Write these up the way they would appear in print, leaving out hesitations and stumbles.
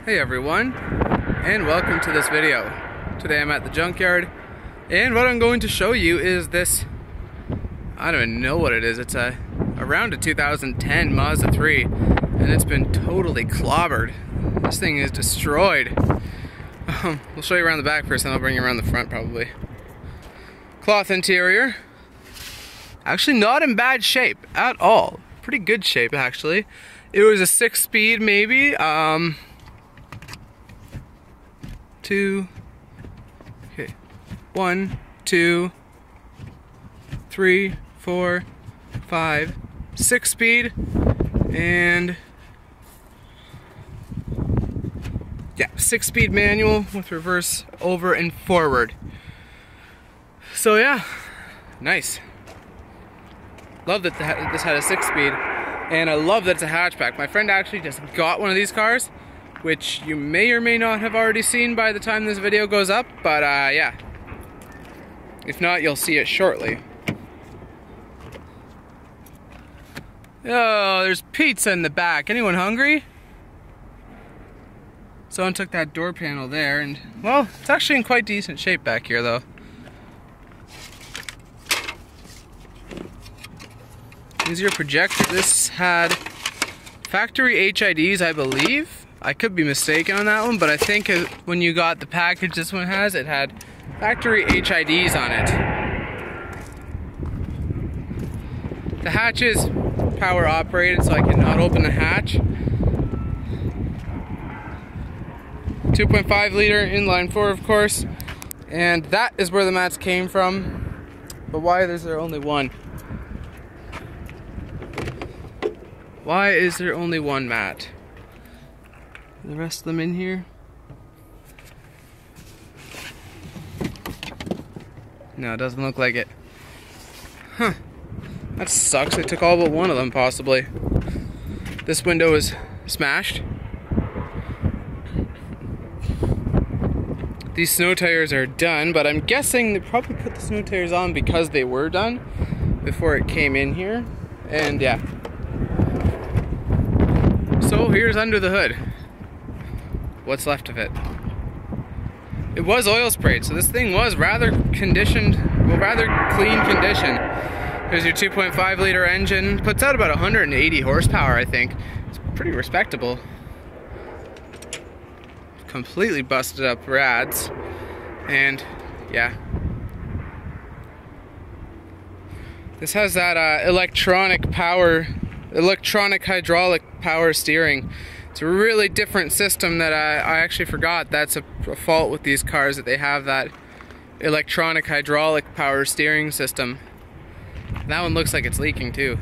Hey everyone, and welcome to this video. Today I'm at the junkyard, and what I'm going to show you is this, I don't even know what it is. It's around a 2010 Mazda 3, and it's been totally clobbered. This thing is destroyed. We'll show you around the back first, and I'll bring you around the front probably. Cloth interior. Actually not in bad shape at all. Pretty good shape actually. It was a 6-speed maybe. 1, 2, 3, 4, 5, 6-speed, and yeah, 6-speed manual with reverse over and forward. So yeah, nice. Love that this had a 6-speed, and I love that it's a hatchback. My friend actually just got one of these cars, which you may or may not have already seen by the time this video goes up, but yeah. If not, you'll see it shortly. Oh, there's pizza in the back. Anyone hungry? Someone took that door panel there, and well, it's actually in quite decent shape back here though. Here's your projector. This had factory HIDs, I believe. I could be mistaken on that one, but I think when you got the package this one has, it had factory HIDs on it. The hatch is power operated, so I cannot open the hatch. 2.5 liter inline 4, of course, and that is where the mats came from. But why is there only one? Why is there only one mat? Are the rest of them in here? No, it doesn't look like it. Huh. That sucks. They took all but one of them, possibly. This window is smashed. These snow tires are done, but I'm guessing they probably put the snow tires on because they were done before it came in here. And yeah. So here's under the hood. What's left of it. It was oil sprayed, so this thing was rather conditioned, well, rather clean condition. There's your 2.5 liter engine, puts out about 180 horsepower, I think. It's pretty respectable. Completely busted up rads, and yeah. This has that electronic hydraulic power steering. It's a really different system that I actually forgot that's a fault with these cars, that they have that electronic hydraulic power steering system. That one looks like it's leaking too.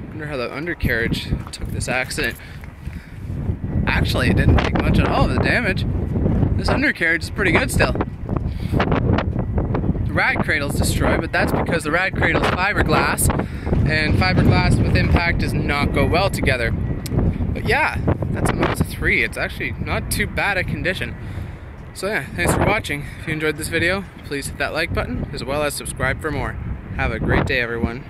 Wonder how the undercarriage took this accident. Actually, it didn't take much at all of the damage. This undercarriage is pretty good still. The rad cradle's destroyed, but that's because the rad cradle's fiberglass, and fiberglass with impact does not go well together. But yeah, that's a Mazda 3. It's actually not too bad a condition. So yeah, thanks for watching. If you enjoyed this video, please hit that like button, as well as subscribe for more. Have a great day, everyone.